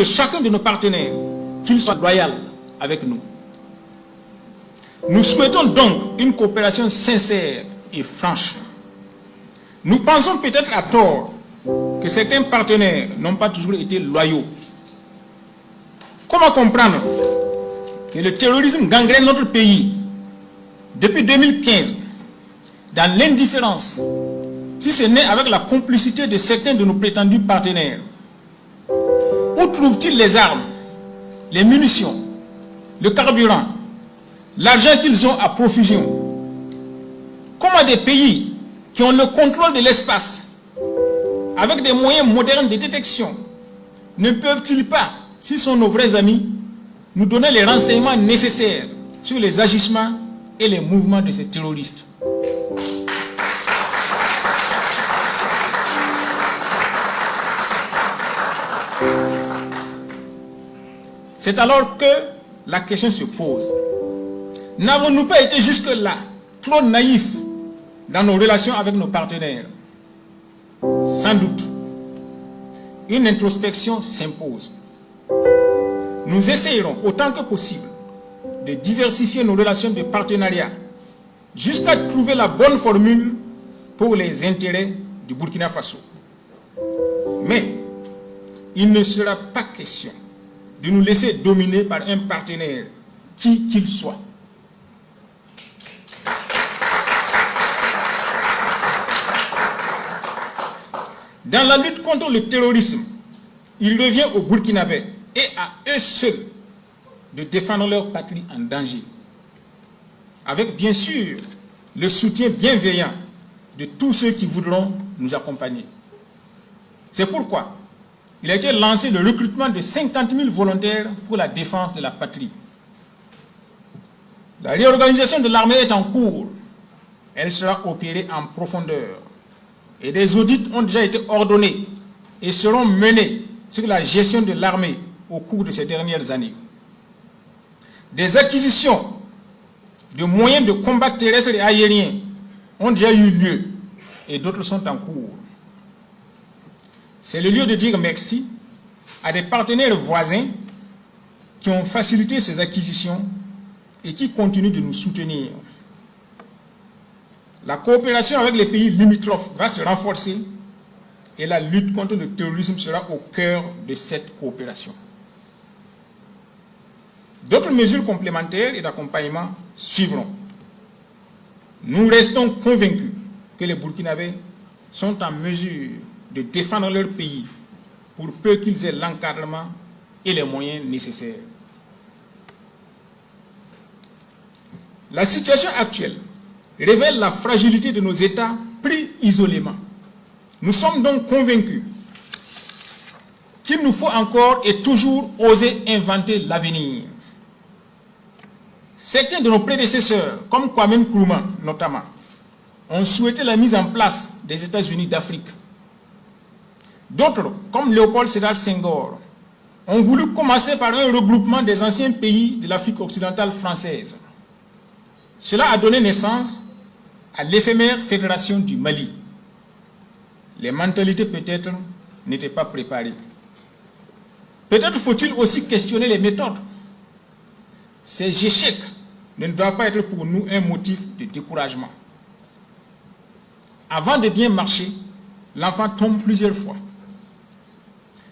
de chacun de nos partenaires qu'il soit loyal avec nous. Nous souhaitons donc une coopération sincère et franche. Nous pensons peut-être à tort que certains partenaires n'ont pas toujours été loyaux. Comment comprendre que le terrorisme gangrène notre pays depuis 2015 dans l'indifférence, si ce n'est avec la complicité de certains de nos prétendus partenaires? Où trouvent-ils les armes, les munitions, le carburant, l'argent qu'ils ont à profusion? Comment des pays qui ont le contrôle de l'espace, avec des moyens modernes de détection, ne peuvent-ils pas, s'ils sont nos vrais amis, nous donner les renseignements nécessaires sur les agissements et les mouvements de ces terroristes? C'est alors que la question se pose. N'avons-nous pas été jusque-là trop naïfs dans nos relations avec nos partenaires? Sans doute. Une introspection s'impose. Nous essayerons autant que possible de diversifier nos relations de partenariat jusqu'à trouver la bonne formule pour les intérêts du Burkina Faso. Mais il ne sera pas question de nous laisser dominer par un partenaire, qui qu'il soit. Dans la lutte contre le terrorisme, il revient aux Burkinabés et à eux seuls de défendre leur patrie en danger, avec bien sûr le soutien bienveillant de tous ceux qui voudront nous accompagner. C'est pourquoi il a été lancé le recrutement de 50 000 volontaires pour la défense de la patrie. La réorganisation de l'armée est en cours. Elle sera opérée en profondeur. Et des audits ont déjà été ordonnés et seront menés sur la gestion de l'armée au cours de ces dernières années. Des acquisitions de moyens de combat terrestres et aériens ont déjà eu lieu et d'autres sont en cours. C'est le lieu de dire merci à des partenaires voisins qui ont facilité ces acquisitions et qui continuent de nous soutenir. La coopération avec les pays limitrophes va se renforcer et la lutte contre le terrorisme sera au cœur de cette coopération. D'autres mesures complémentaires et d'accompagnement suivront. Nous restons convaincus que les Burkinabés sont en mesure de défendre leur pays pour peu qu'ils aient l'encadrement et les moyens nécessaires. La situation actuelle révèle la fragilité de nos États pris isolément. Nous sommes donc convaincus qu'il nous faut encore et toujours oser inventer l'avenir. Certains de nos prédécesseurs, comme Kwame Nkrumah notamment, ont souhaité la mise en place des États-Unis d'Afrique. D'autres, comme Léopold Sédar Senghor, ont voulu commencer par un regroupement des anciens pays de l'Afrique occidentale française. Cela a donné naissance à l'éphémère fédération du Mali. Les mentalités peut-être n'étaient pas préparées. Peut-être faut-il aussi questionner les méthodes. Ces échecs ne doivent pas être pour nous un motif de découragement. Avant de bien marcher, l'enfant tombe plusieurs fois.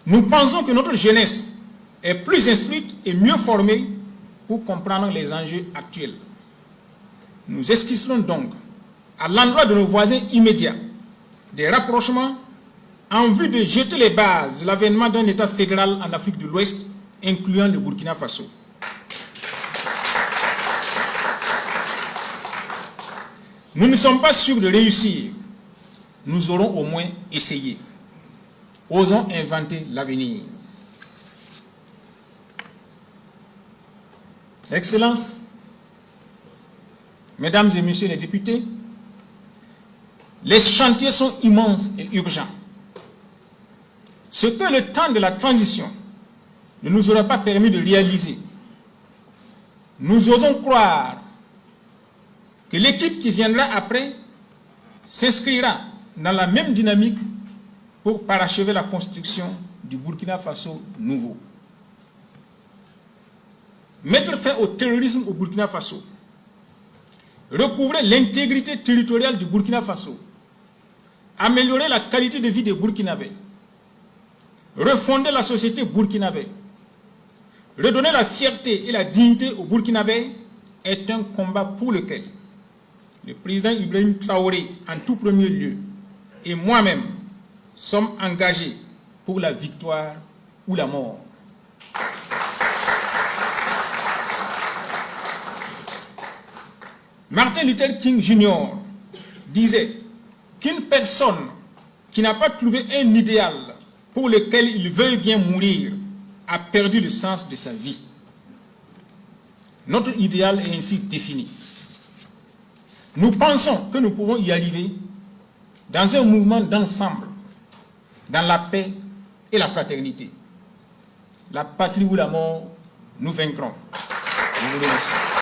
Nous pensons que notre jeunesse est plus instruite et mieux formée pour comprendre les enjeux actuels. Nous esquisserons donc, à l'endroit de nos voisins immédiats, des rapprochements en vue de jeter les bases de l'avènement d'un État fédéral en Afrique de l'Ouest, incluant le Burkina Faso. Nous ne sommes pas sûrs de réussir. Nous aurons au moins essayé. Osons inventer l'avenir. Excellences, Mesdames et Messieurs les députés, les chantiers sont immenses et urgents. Ce que le temps de la transition ne nous aura pas permis de réaliser, nous osons croire que l'équipe qui viendra après s'inscrira dans la même dynamique pour parachever la construction du Burkina Faso nouveau. mettre fin au terrorisme au Burkina Faso, recouvrer l'intégrité territoriale du Burkina Faso, améliorer la qualité de vie des Burkinabés, refonder la société burkinabé, redonner la fierté et la dignité aux Burkinabés est un combat pour lequel le président Ibrahim Traoré, en tout premier lieu, et moi-même sommes engagés pour la victoire ou la mort. Martin Luther King Jr. disait qu'une personne qui n'a pas trouvé un idéal pour lequel il veuille bien mourir a perdu le sens de sa vie. Notre idéal est ainsi défini. Nous pensons que nous pouvons y arriver dans un mouvement d'ensemble, dans la paix et la fraternité. La patrie ou la mort, nous vaincrons. Je vous remercie.